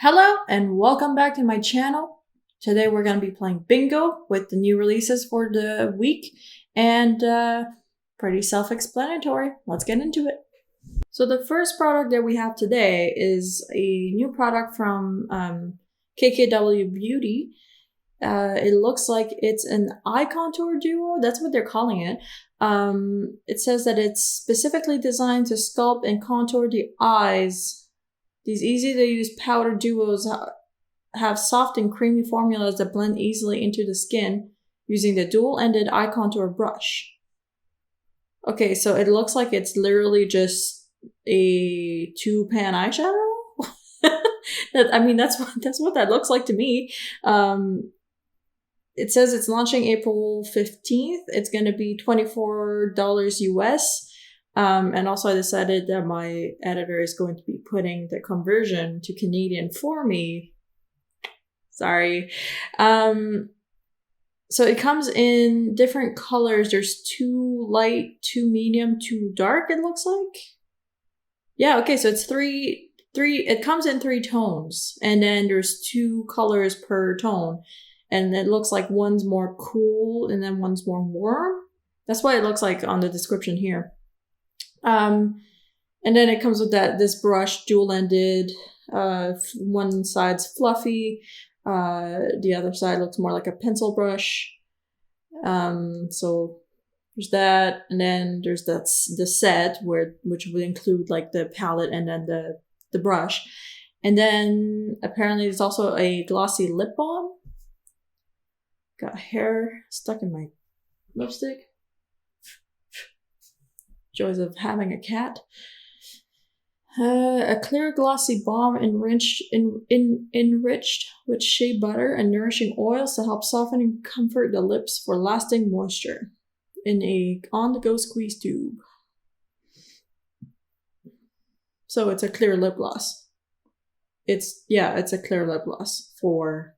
Hello and welcome back to my channel. Today we're going to be playing bingo with the new releases for the week and pretty self-explanatory. Let's get into it. So the first product that we have today is a new product from KKW Beauty. It looks like it's an eye contour duo. That's what they're calling it. It says that it's specifically designed to sculpt and contour the eyes. These easy-to-use powder duos have soft and creamy formulas that blend easily into the skin using the dual-ended eye contour brush. Okay, so it looks like it's literally just a two-pan eyeshadow? That's what that looks like to me. It says it's launching April 15th. It's going to be $24 US. And also I decided that my editor is going to be putting the conversion to Canadian for me. Sorry. So it comes in different colors. There's 2 light, 2 medium, 2 dark, it looks like. Yeah, okay, so it's it comes in 3 tones, and then there's 2 colors per tone. And it looks like one's more cool and then one's more warm. That's what it looks like on the description here. And then it comes with this brush, dual-ended. One side's fluffy, the other side looks more like a pencil brush. So there's that, and then there's the set which would include like the palette and then the brush, and then apparently there's also a glossy lip balm. Got hair stuck in my lipstick. Joys of having a cat. A clear glossy balm enriched with shea butter and nourishing oils to help soften and comfort the lips for lasting moisture in a on-the-go squeeze tube. So it's a clear lip gloss. It's a clear lip gloss for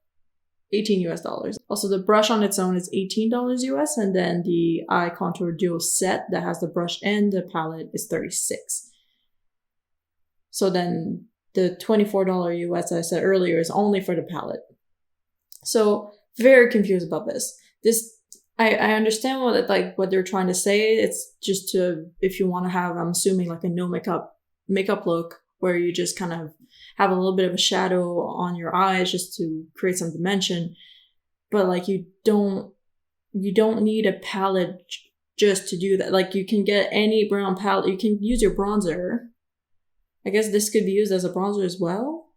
$18 US. Also, the brush on its own is $18 US, and then the eye contour duo set that has the brush and the palette is $36. So then the $24 US that I said earlier is only for the palette. So very confused about this. I understand what they're trying to say. It's just if you want to have, I'm assuming, like a no makeup look where you just kind of have a little bit of a shadow on your eyes just to create some dimension. But like you don't need a palette just to do that. Like you can get any brown palette. You can use your bronzer. I guess this could be used as a bronzer as well.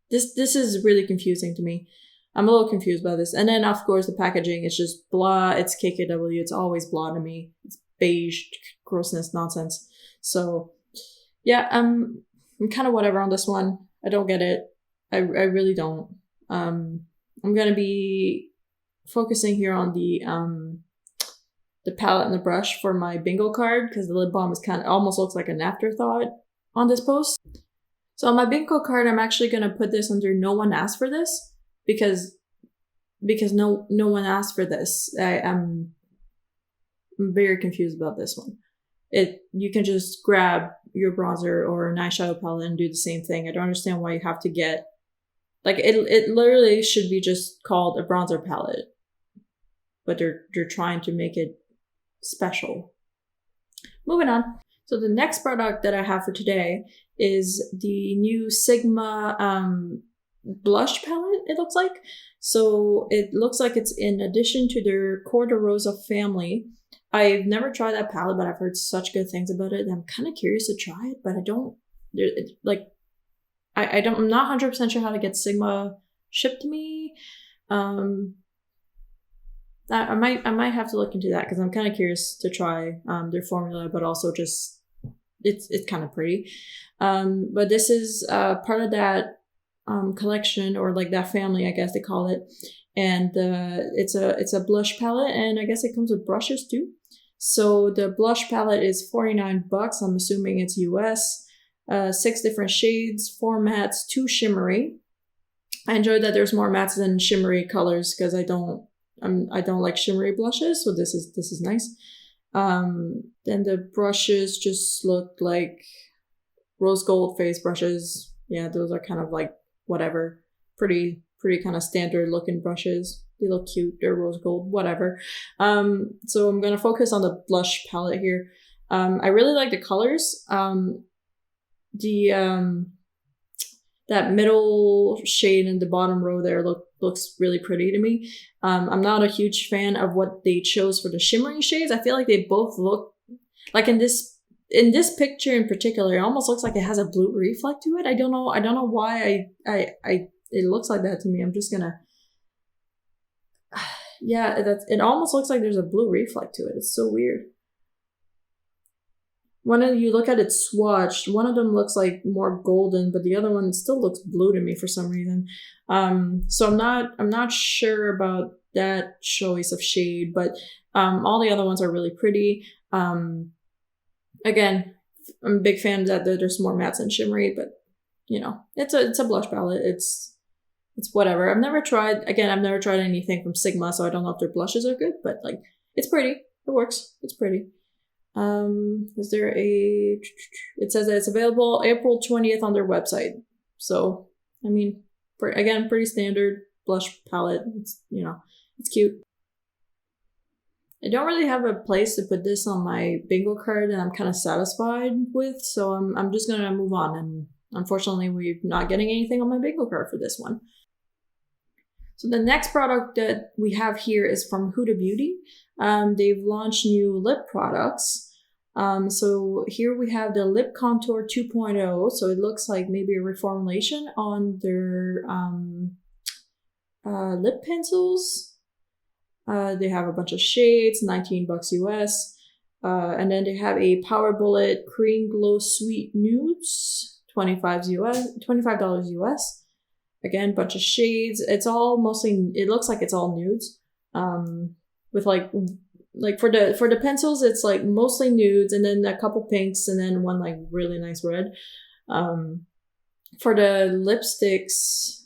This is really confusing to me. I'm a little confused by this. And then of course the packaging is just blah. It's KKW. It's always blah to me. It's beige grossness nonsense. So yeah, I'm kind of whatever on this one. I don't get it. I really don't. I'm gonna be focusing here on the palette and the brush for my bingo card, because the lip balm is almost looks like an afterthought on this post. So on my bingo card, I'm actually gonna put this under "No one asked for this" because no one asked for this. I'm very confused about this one. You can just grab your bronzer or an eyeshadow palette and do the same thing. I don't understand why you have to get, like, it literally should be just called a bronzer palette, but they're trying to make it special. Moving on. So the next product that I have for today is the new Sigma blush palette, it looks like. So it looks like it's in addition to their Corps de Rosa family. I've never tried that palette, but I've heard such good things about it. And I'm kind of curious to try it, but I'm not 100% sure how to get Sigma shipped to me. I might have to look into that because I'm kind of curious to try their formula, but also just it's kind of pretty. But this is part of that collection, or like that family, I guess they call it. And it's a blush palette, and I guess it comes with brushes too. So the blush palette is $49. I'm assuming it's US. 6 different shades, 4 mattes, 2 shimmery. I enjoyed that there's more mattes than shimmery colors because I don't like shimmery blushes, so this is nice. Then the brushes just look like rose gold face brushes. Yeah, those are kind of like whatever. Pretty kind of standard looking brushes. They look cute. They're rose gold, whatever. So I'm going to focus on the blush palette here. I really like the colors. That middle shade in the bottom row there looks really pretty to me. I'm not a huge fan of what they chose for the shimmering shades. I feel like they both look like in this picture in particular, it almost looks like it has a blue reflect to it. I don't know why it looks like that to me. I'm just gonna yeah, it almost looks like there's a blue reflect to it. It's so weird. When you look at it swatched, one of them looks like more golden, but the other one still looks blue to me for some reason. So I'm not sure about that choice of shade, but all the other ones are really pretty. Again, I'm a big fan that there's more mattes and shimmery, but you know, it's a blush palette. It's whatever. I've never tried anything from Sigma, so I don't know if their blushes are good, but like it's pretty. It works. It's pretty. Is there it says that it's available April 20th on their website. So, I mean, pretty standard blush palette. It's, you know, it's cute. I don't really have a place to put this on my bingo card and I'm kind of satisfied with, so I'm just gonna move on, and unfortunately we're not getting anything on my bingo card for this one. So the next product that we have here is from Huda Beauty. They've launched new lip products. So here we have the Lip Contour 2.0. So it looks like maybe a reformulation on their lip pencils. They have a bunch of shades, $19 US. And then they have a Power Bullet Cream Glow Sweet Nudes, $25 US. Again, bunch of shades. It's all mostly, it looks like it's all nudes. With like for the pencils, it's like mostly nudes and then a couple pinks and then one like really nice red. For the lipsticks,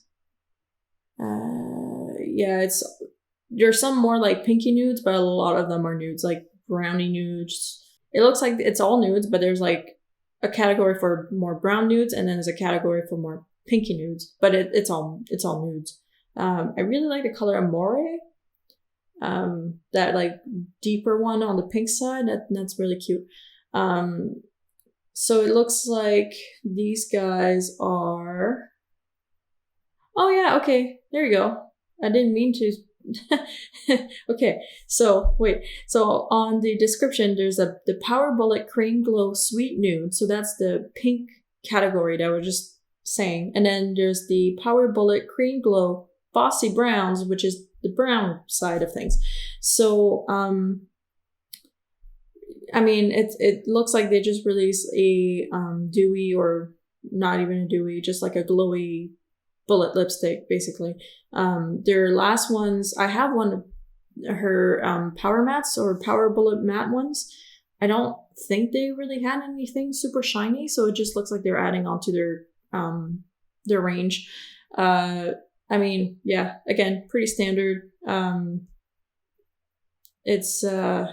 there's some more like pinky nudes, but a lot of them are nudes, like brownie nudes. It looks like it's all nudes, but there's like a category for more brown nudes and then there's a category for more pinky nudes, but it's all nudes. I really like the color Amore. That like deeper one on the pink side, that's really cute. So it looks like these guys are, oh yeah, okay, there you go. I didn't mean to. Okay, so wait. So on the description, there's the Power Bullet Cream Glow Sweet Nude. So that's the pink category that we're just saying. And then there's the Power Bullet Cream Glow Bossy Browns, which is the brown side of things. So, I mean, it looks like they just released a dewy, or not even a dewy, just like a glowy bullet lipstick, basically. Their last ones, I have one of her Power Mattes or Power Bullet Matte ones. I don't think they really had anything super shiny, so it just looks like they're adding on to their range. I mean, yeah, again, pretty standard. They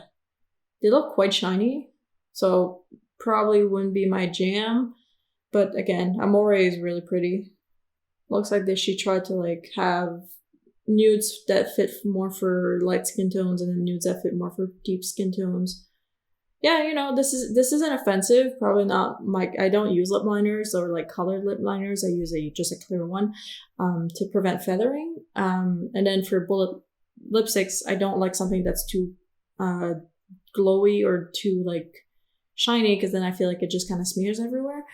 look quite shiny, so probably wouldn't be my jam. But again, Amore is really pretty. Looks like she tried to like have nudes that fit more for light skin tones and then nudes that fit more for deep skin tones. Yeah, you know, this isn't offensive. Probably not. I don't use lip liners or like colored lip liners. I use just a clear one to prevent feathering. And then for bullet lipsticks, I don't like something that's too glowy or too like shiny, because then I feel like it just kind of smears everywhere.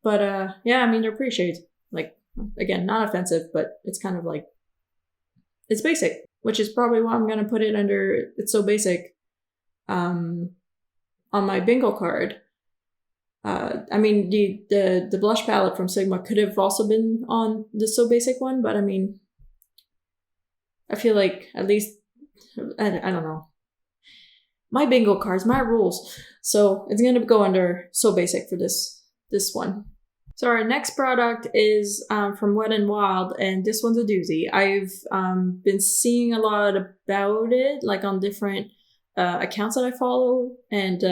But yeah, I mean, they're pretty shades. Like, again, not offensive, but it's kind of like, it's basic, which is probably why I'm gonna put it under It's So Basic. On my bingo card. I mean, the blush palette from Sigma could have also been on the So Basic one, but I mean, I feel like at least, I don't know. My bingo cards, my rules. So it's gonna go under So Basic for this one. So our next product is from Wet n Wild, and this one's a doozy. I've been seeing a lot about it, like on different accounts that I follow, and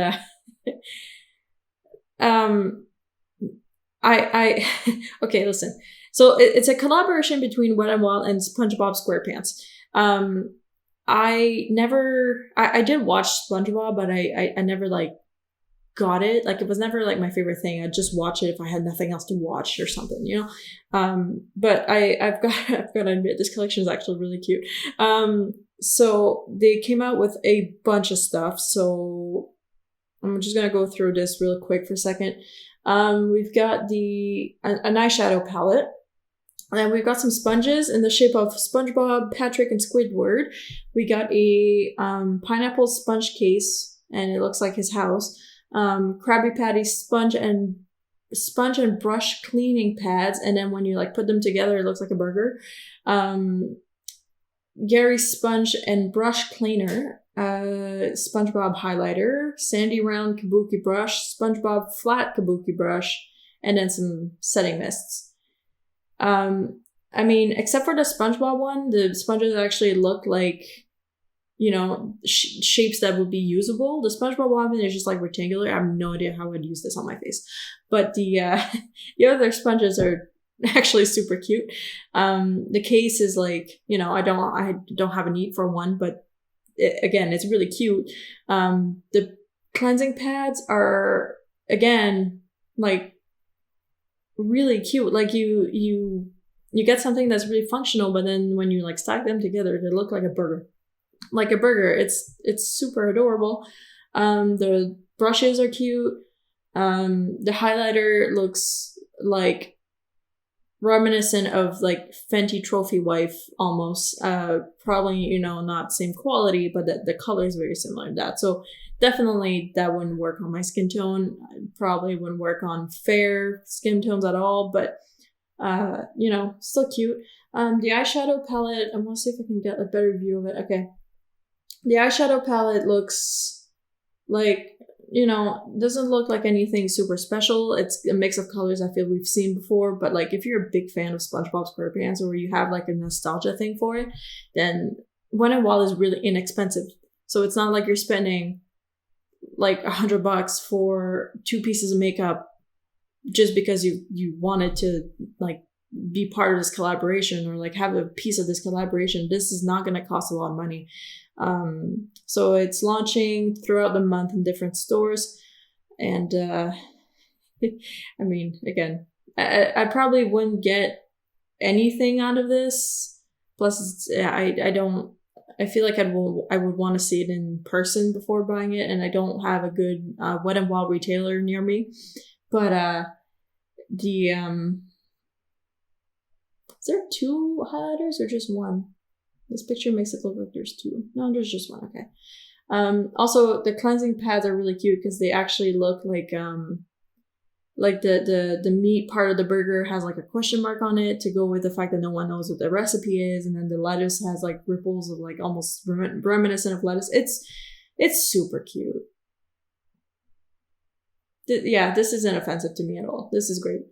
I okay, listen. So it's a collaboration between Wet n Wild and SpongeBob SquarePants. Um, I did watch SpongeBob, but I never like got it. Like it was never like my favorite thing. I'd just watch it if I had nothing else to watch or something, you know. But I've got I've got to admit this collection is actually really cute. So they came out with a bunch of stuff. So I'm just gonna go through this real quick for a second. We've got an eyeshadow palette. And we've got some sponges in the shape of SpongeBob, Patrick, and Squidward. We got a pineapple sponge case, and it looks like his house. Krabby Patty sponge and brush cleaning pads, and then when you like put them together, it looks like a burger. Gary sponge and brush cleaner. SpongeBob highlighter, Sandy round kabuki brush, SpongeBob flat kabuki brush, and then some setting mists. I mean, except for the SpongeBob one, the sponges actually look like, you know, shapes that would be usable. The SpongeBob one is just like rectangular. I have no idea how I'd use this on my face. But the the other sponges are actually super cute. The case is like, you know, I don't have a need for one, but again, it's really cute. The cleansing pads are again like really cute. Like you get something that's really functional, but then when you like stack them together, they look like a burger. Like a burger. It's super adorable. The brushes are cute. The highlighter looks like reminiscent of like Fenty Trophy Wife almost. Probably, you know, not same quality, but the color is very similar to that. So definitely that wouldn't work on my skin tone. Probably wouldn't work on fair skin tones at all, but you know, still cute. The eyeshadow palette, I want to see if I can get a better view of it. Okay. The eyeshadow palette looks like, you know, doesn't look like anything super special. It's a mix of colors I feel we've seen before, but like if you're a big fan of SpongeBob SquarePants or you have like a nostalgia thing for it, then Wet n Wild is really inexpensive. So it's not like you're spending like $100 for 2 pieces of makeup just because you wanted to like be part of this collaboration or like have a piece of this collaboration. This is not going to cost a lot of money. So it's launching throughout the month in different stores. And, I mean, again, I probably wouldn't get anything out of this. Plus, I feel like I would want to see it in person before buying it. And I don't have a good, Wet n Wild retailer near me. But, is there 2 highlighters or just one? This picture makes it look like there's 2. No, there's just one. Okay. Also, the cleansing pads are really cute because they actually look like the meat part of the burger has like a question mark on it to go with the fact that no one knows what the recipe is, and then the lettuce has like ripples of like almost reminiscent of lettuce. It's super cute. Yeah, this isn't offensive to me at all. This is great.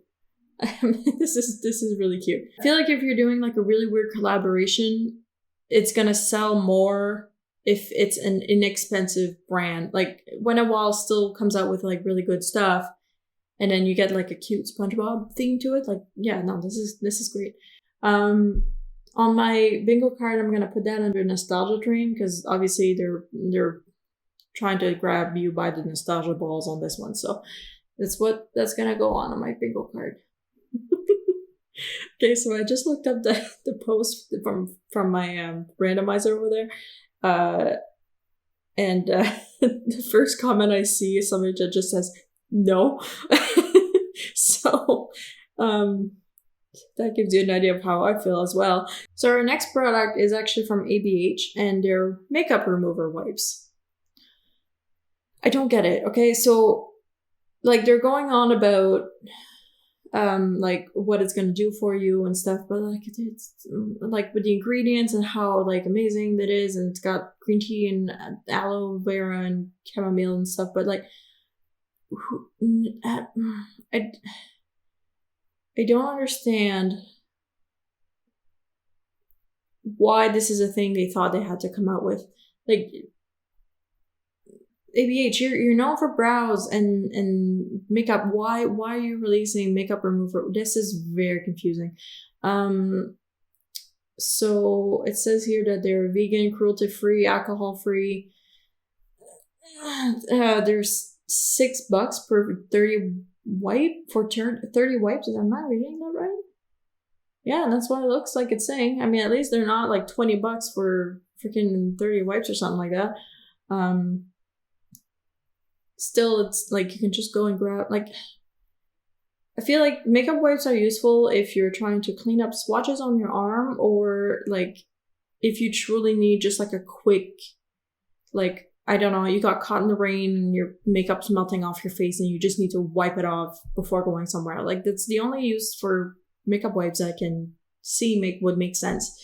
This is really cute. I feel like if you're doing like a really weird collaboration, it's gonna sell more if it's an inexpensive brand. Like Wet n Wild still comes out with like really good stuff, and then you get like a cute SpongeBob theme to it. Like, yeah, no, this is great. On my bingo card, I'm gonna put that under nostalgia train because obviously they're trying to grab you by the nostalgia balls on this one. So that's gonna go on my bingo card. Okay, so I just looked up the post from my randomizer over there, and the first comment I see is somebody that just says no. So that gives you an idea of how I feel as well. So our next product is actually from ABH and their makeup remover wipes. I don't get it. Okay, so like they're going on about like what it's gonna do for you and stuff, but like it's like with the ingredients and how like amazing that is, and it's got green tea and aloe vera and chamomile and stuff, but like I don't understand why this is a thing they thought they had to come out with. Like ABH, you're known for brows and makeup. Why are you releasing makeup remover? This is very confusing. So it says here that they're vegan, cruelty free, alcohol free. There's $6 per 30 wipe for 30 wipes. Am I reading that right? Yeah, that's what it looks like it's saying. I mean, at least they're not like $20 for freaking 30 wipes or something like that. Still, it's like you can just go and grab, like, I feel like makeup wipes are useful if you're trying to clean up swatches on your arm, or like if you truly need just like a quick, like, I don't know, you got caught in the rain and your makeup's melting off your face and you just need to wipe it off before going somewhere. Like, that's the only use for makeup wipes I can see would make sense.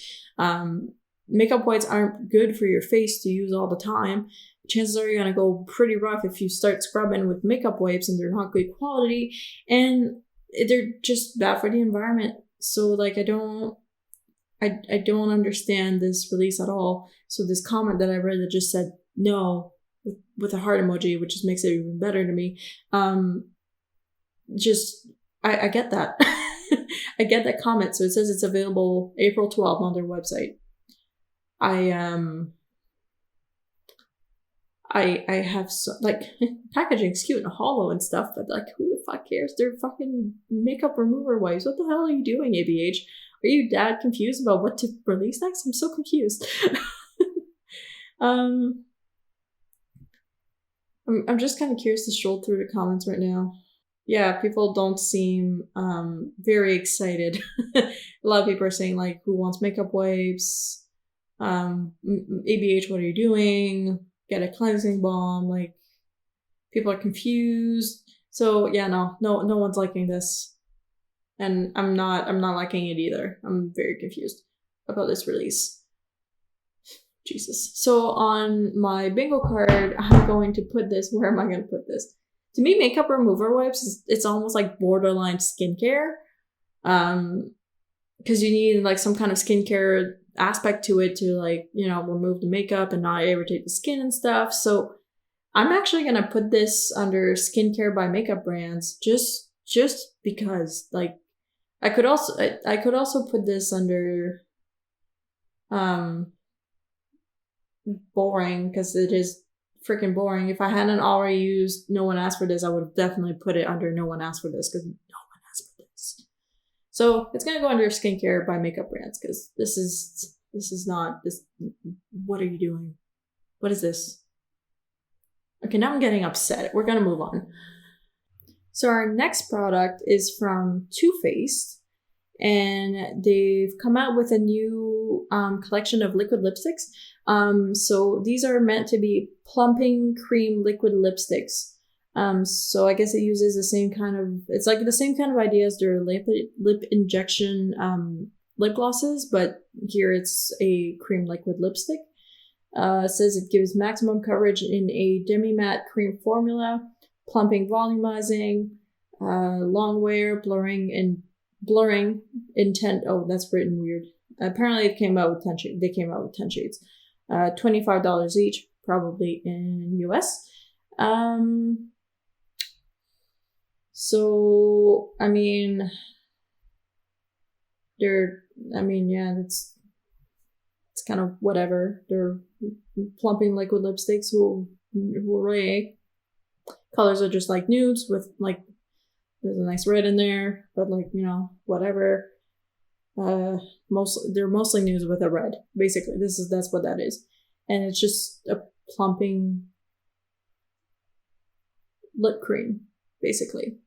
Makeup wipes aren't good for your face to use all the time. Chances are you're going to go pretty rough if you start scrubbing with makeup wipes and they're not good quality, and they're just bad for the environment. So like, I don't understand this release at all. So this comment that I read that just said no with a heart emoji, which just makes it even better to me. I get that. I get that comment. So it says it's available April 12th on their website. I have like, packaging's cute and hollow and stuff, but like, who the fuck cares? They're fucking makeup remover wipes. What the hell are you doing, ABH? Are you that confused about what to release next? I'm so confused. I'm just kind of curious to stroll through the comments right now. Yeah, people don't seem very excited. A lot of people are saying like, who wants makeup wipes? ABH, what are you doing? Get a cleansing balm. Like, people are confused. So yeah, no one's liking this, and I'm not liking it either. I'm very confused about this release. Jesus. So on my bingo card, I'm going to put this. Where am I going to put this? To me, makeup remover wipes, it's almost like borderline skincare, because you need like some kind of skincare aspect to it to, like, you know, remove the makeup and not irritate the skin and stuff. So I'm actually gonna put this under skincare by makeup brands, just because, like, I could also put this under boring, because it is freaking boring. If I hadn't already used No One Asked for This, I would have definitely put it under No One Asked for This, because no one asked for this. So it's gonna go under skincare by makeup brands, because this is not this. What are you doing? What is this? Okay, now I'm getting upset. We're gonna move on. So our next product is from Too Faced, and they've come out with a new collection of liquid lipsticks. So these are meant to be plumping cream liquid lipsticks. So I guess it uses the same kind of, it's like the same kind of idea as their lip injection lip glosses, but here it's a cream liquid lipstick. It says it gives maximum coverage in a demi-matte cream formula, plumping, volumizing, long wear, blurring intent. Oh, that's written weird. Apparently it came out with 10 shades. They came out with 10 shades. $25 each, probably in US. So, I mean, it's kind of whatever. They're plumping liquid lipsticks who really, colors are just like nudes with, like, there's a nice red in there, but, like, you know, whatever. They're mostly nudes with a red. Basically, that's what that is. And it's just a plumping lip cream, basically.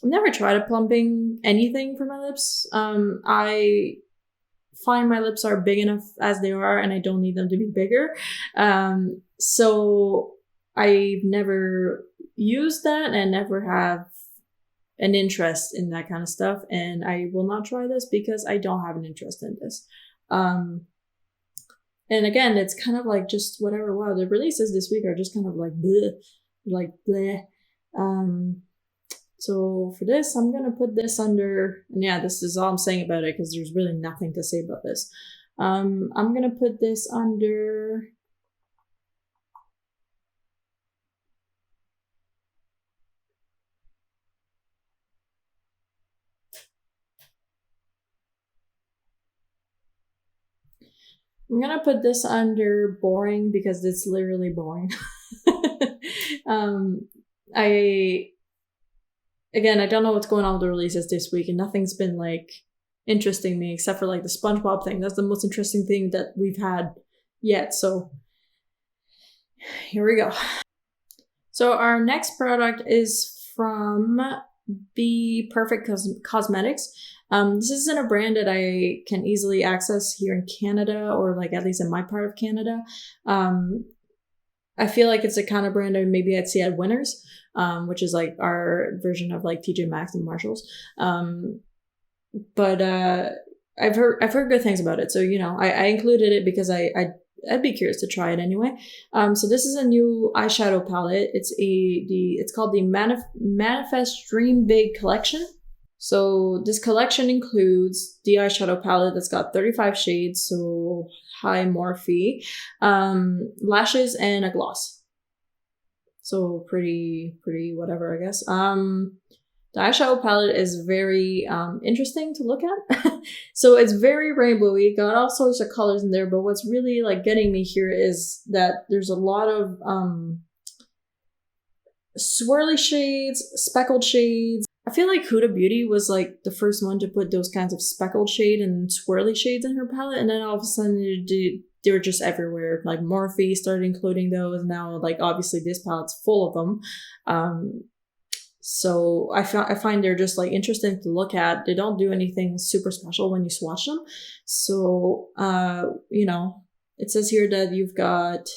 I've never tried a plumping anything for my lips. I find my lips are big enough as they are, and I don't need them to be bigger. So I've never used that and never have an interest in that kind of stuff. And I will not try this because I don't have an interest in this. And again, it's kind of like just whatever. Wow, the releases this week are just kind of like bleh. So for this, I'm gonna put this under, and yeah, this is all I'm saying about it because there's really nothing to say about this. I'm gonna put this under I'm gonna put this under boring because it's literally boring. I Again, I don't know what's going on with the releases this week, and nothing's been like interesting me except for like the SpongeBob thing. That's the most interesting thing that we've had yet. So here we go. So our next product is from Be Perfect Cosmetics. This isn't a brand that I can easily access here in Canada, or like at least in my part of Canada. I feel like it's the kind of brand that maybe I'd see at Winners, which is like our version of like TJ Maxx and Marshalls. But I've heard good things about it, so you know I included it because I'd be curious to try it anyway. So this is a new eyeshadow palette. It's called the Manifest Dream Big collection. So this collection includes the eyeshadow palette that's got 35 shades, so high Morphe, lashes, and a gloss. So pretty whatever, I guess. The eyeshadow palette is very interesting to look at. So it's very rainbowy, got all sorts of colors in there, but what's really like getting me here is that there's a lot of swirly shades, speckled shades. I feel like Huda Beauty was like the first one to put those kinds of speckled shade and swirly shades in her palette, and then all of a sudden they were just everywhere. Like Morphe started including those. Now, like obviously this palette's full of them. So I find they're just like interesting to look at. They don't do anything super special when you swatch them. So you know, it says here that you've got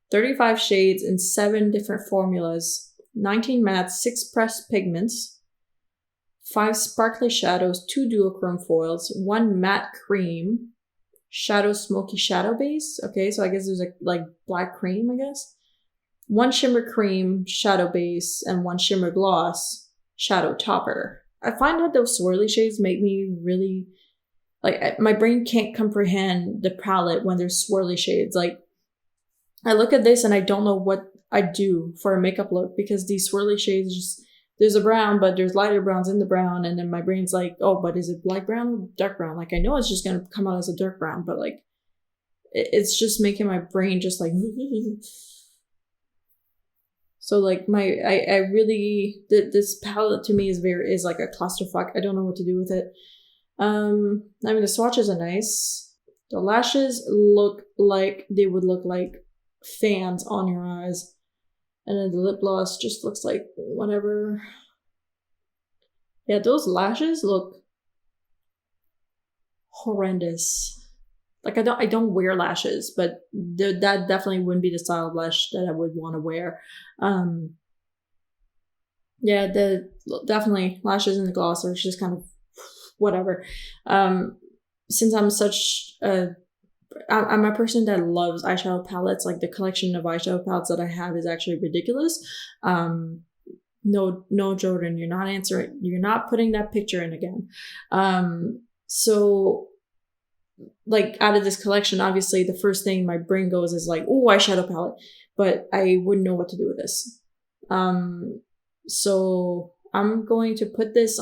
35 shades in 7 different formulas, 19 mattes, 6 pressed pigments, 5 sparkly shadows, 2 duochrome foils, 1 matte cream, shadow smoky shadow base. Okay, so I guess there's a like black cream, I guess. 1 shimmer cream shadow base, and 1 shimmer gloss shadow topper. I find that those swirly shades make me really like, my brain can't comprehend the palette when there's swirly shades. Like I look at this and I don't know what I do for a makeup look because these swirly shades just, there's a brown, but there's lighter browns in the brown, and then my brain's like, oh, but is it light brown or dark brown? Like I know it's just gonna come out as a dark brown, but like it's just making my brain just like so like I really this palette to me is like a clusterfuck. I don't know what to do with it. I mean the swatches are nice. The lashes look like they would look like fans on your eyes. And then the lip gloss just looks like whatever. Yeah, those lashes look horrendous. Like I don't wear lashes, but that definitely wouldn't be the style of lash that I would want to wear. Yeah, the definitely lashes and the gloss are just kind of whatever. Since I'm I'm a person that loves eyeshadow palettes. Like the collection of eyeshadow palettes that I have is actually ridiculous. No, Jordan, you're not answering. You're not putting that picture in again. So like out of this collection, obviously the first thing my brain goes is like, oh, eyeshadow palette, but I wouldn't know what to do with this. So I'm going to put this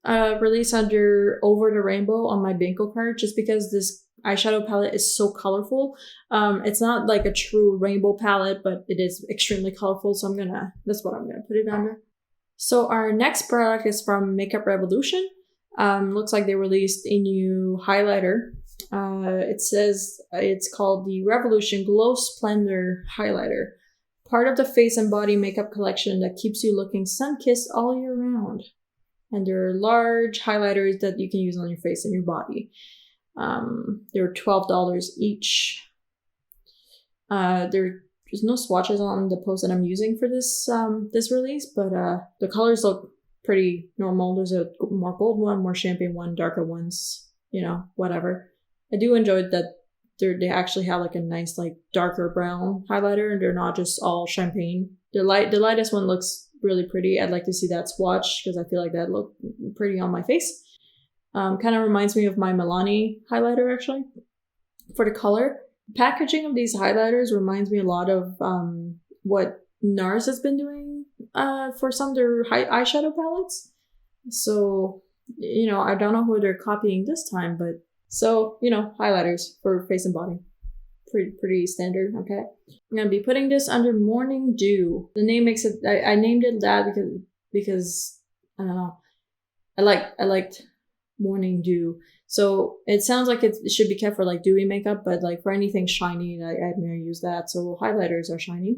release under Over the Rainbow on my Bingo card, just because this eyeshadow palette is so colorful. It's not like a true rainbow palette, but it is extremely colorful, so that's what I'm gonna put it under. So our next product is from Makeup Revolution. Looks like they released a new highlighter. It says it's called the Revolution Glow Splendor Highlighter, part of the face and body makeup collection that keeps you looking sun-kissed all year round. And they're large highlighters that you can use on your face and your body. They're $12 each. There's no swatches on the post that I'm using for this release, but the colors look pretty normal. There's a more gold one, more champagne one, darker ones, whatever. I do enjoy that they actually have like a nice like darker brown highlighter, and they're not just all champagne. The lightest one looks really pretty. I'd like to see that swatch because I feel like that looked pretty on my face. Kind of reminds me of my Milani highlighter actually for the color. Packaging of these highlighters reminds me a lot of what NARS has been doing for some of their eyeshadow palettes. So, I don't know who they're copying this time, but So, highlighters for face and body. Pretty standard, okay? I'm gonna be putting this under Morning Dew. The name makes it, I named it that because I don't know. I liked Morning Dew. So it sounds like it should be kept for like dewy makeup, but like for anything shiny, I'm gonna use that. So highlighters are shiny.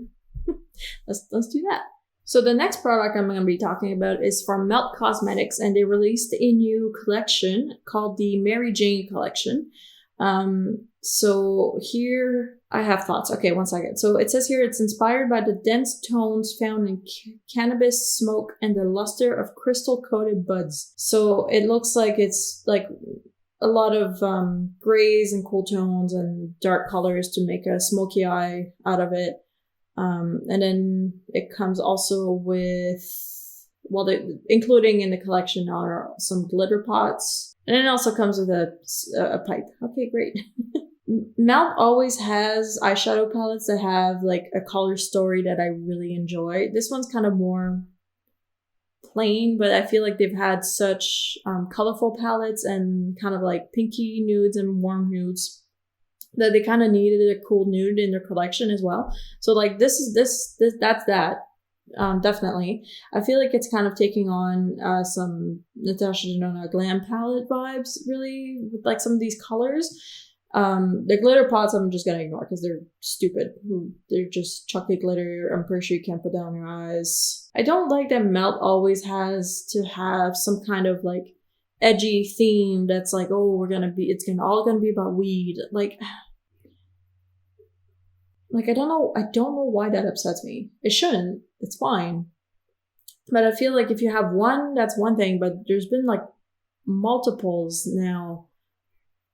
let's do that. So the next product I'm going to be talking about is from Melt Cosmetics, and they released a new collection called the Mary Jane collection. So here I have thoughts. Okay, one second. So it says here it's inspired by the dense tones found in cannabis smoke and the luster of crystal coated buds. So it looks like it's like a lot of grays and cool tones and dark colors to make a smoky eye out of it. And then it comes also with, including in the collection are some glitter pots. And it also comes with a pipe. Okay, great. Melt always has eyeshadow palettes that have like a color story that I really enjoy. This one's kind of more plain, but I feel like they've had such colorful palettes and kind of like pinky nudes and warm nudes that they kind of needed a cool nude in their collection as well. So like that's that. Definitely. I feel like it's kind of taking on some Natasha Denona glam palette vibes, really, with like some of these colors. The glitter pots I'm just gonna ignore because they're stupid. They're just chucky glitter. I'm pretty sure you can't put that on your eyes. I don't like that Melt always has to have some kind of like edgy theme that's like, oh, it's all gonna be about weed. Like I don't know why that upsets me. It shouldn't. It's fine. But I feel like if you have one, that's one thing, but there's been like multiples now.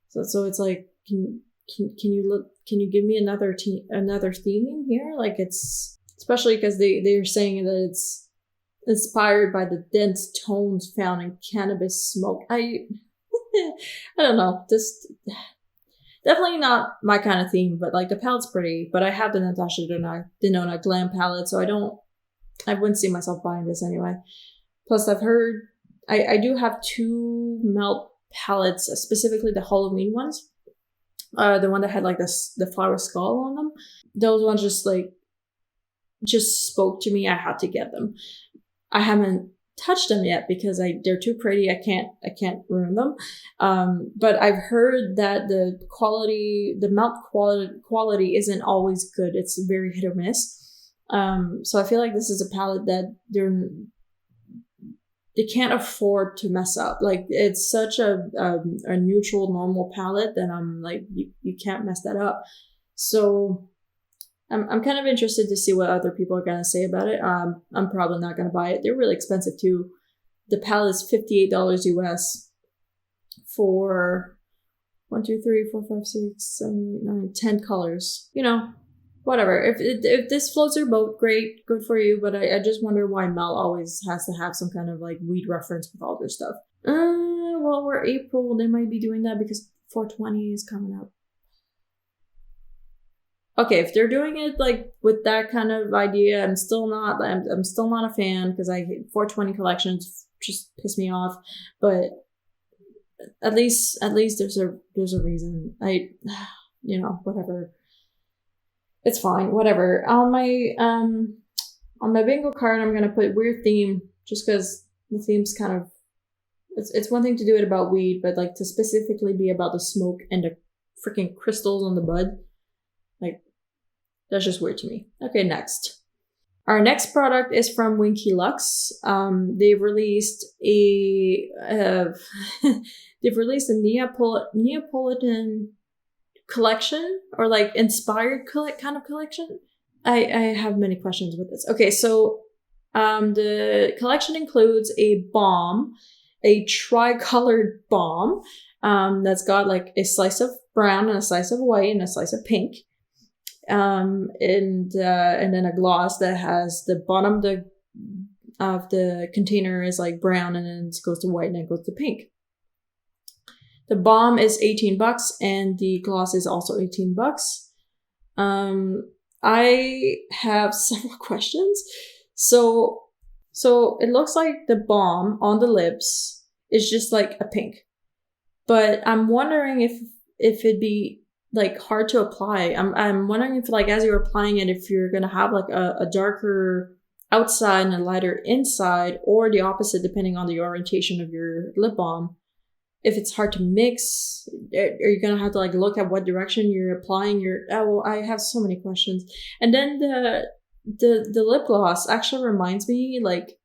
So it's like, can you give me another theming here? Like it's, especially because they're saying that it's inspired by the dense tones found in cannabis smoke. I don't know. Just definitely not my kind of theme, but like the palette's pretty. But I have the Natasha Denona glam palette, so I wouldn't see myself buying this anyway. Plus, I've heard I do have two Melt palettes, specifically the Halloween ones. The one that had like the flower skull on them. Those ones just spoke to me. I had to get them. I haven't touched them yet because they're too pretty. I can't ruin them. But I've heard that the Melt quality isn't always good. It's very hit or miss. So I feel like this is a palette that they can't afford to mess up. Like it's such a neutral, normal palette that I'm like, you can't mess that up. So I'm kind of interested to see what other people are gonna say about it. I'm probably not gonna buy it. They're really expensive too. The palette is $58 US for 1, 2, 3, 4, 5, 6, 7, 8, 9, 10 colors. Whatever. If this floats your boat, great, good for you. But I just wonder why Mel always has to have some kind of like weed reference with all their stuff. Well, we're April. They might be doing that because 420 is coming up. Okay, if they're doing it like with that kind of idea, I'm still not a fan because 420 collections just piss me off. But at least there's a reason. Whatever. It's fine, whatever. On my bingo card, I'm gonna put weird theme just because the theme's kind of it's one thing to do it about weed, but like to specifically be about the smoke and the freaking crystals on the bud, like that's just weird to me. Okay, next. Our next product is from Winky Lux. They've released a Neapolitan collection, or like inspired kind of collection. I have many questions with this. Okay, so the collection includes a balm, a tri-colored balm that's got like a slice of brown and a slice of white and a slice of pink, and then a gloss that has the bottom of the container is like brown and then it goes to white and then it goes to pink. The balm is $18 and the gloss is also $18. I have several questions. So it looks like the balm on the lips is just like a pink. but I'm wondering if it'd be like hard to apply. I'm wondering if like as you're applying it, if you're gonna have like a darker outside and a lighter inside, or the opposite depending on the orientation of your lip balm. If it's hard to mix, are you gonna have to like look at what direction you're applying your? Oh, well, I have so many questions. And then the lip gloss actually reminds me like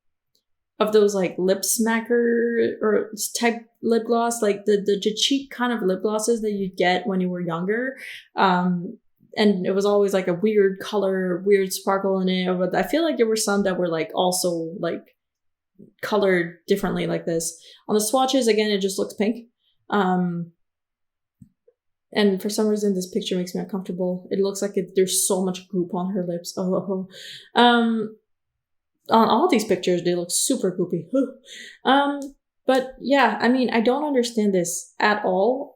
of those like lip smacker or type lip gloss, like the cheap kind of lip glosses that you get when you were younger. And it was always like a weird color, weird sparkle in it. But I feel like there were some that were like also like colored differently like this. On the swatches, again, it just looks pink. And for some reason, this picture makes me uncomfortable. It looks like there's so much goop on her lips. Oh. On all these pictures, they look super goopy. But yeah, I mean, I don't understand this at all.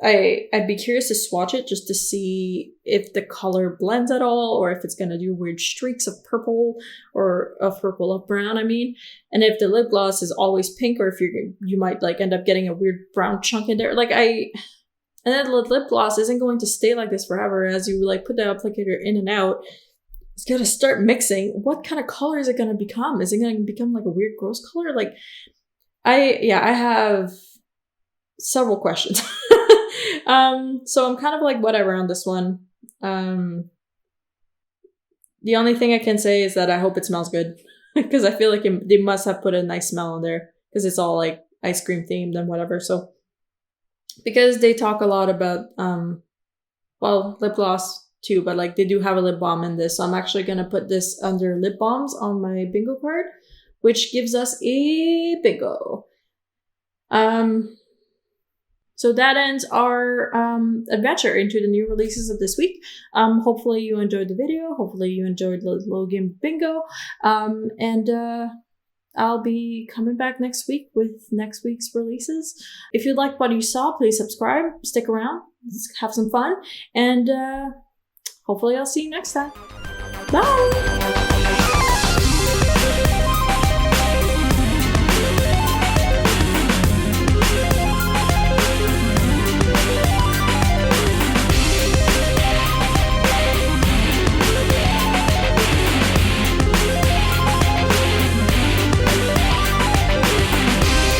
I'd be curious to swatch it just to see if the color blends at all, or if it's gonna do weird streaks of purple or of purple of brown. I mean, and if the lip gloss is always pink, or if you might like end up getting a weird brown chunk in there. And then the lip gloss isn't going to stay like this forever. As you like put the applicator in and out, it's gonna start mixing. What kind of color is it gonna become? Is it gonna become like a weird gross color? Like, I have several questions. So I'm kind of like whatever on this one. The only thing I can say is that I hope it smells good, because I feel like they must have put a nice smell in there, because it's all like ice cream themed and whatever. So because they talk a lot about lip gloss too, but like they do have a lip balm in this, so I'm actually gonna put this under lip balms on my bingo card, which gives us a bingo. So that ends our adventure into the new releases of this week. Hopefully you enjoyed the video. Hopefully you enjoyed the Logan bingo. And I'll be coming back next week with next week's releases. If you liked what you saw, please subscribe, stick around, let's have some fun, and hopefully I'll see you next time. Bye!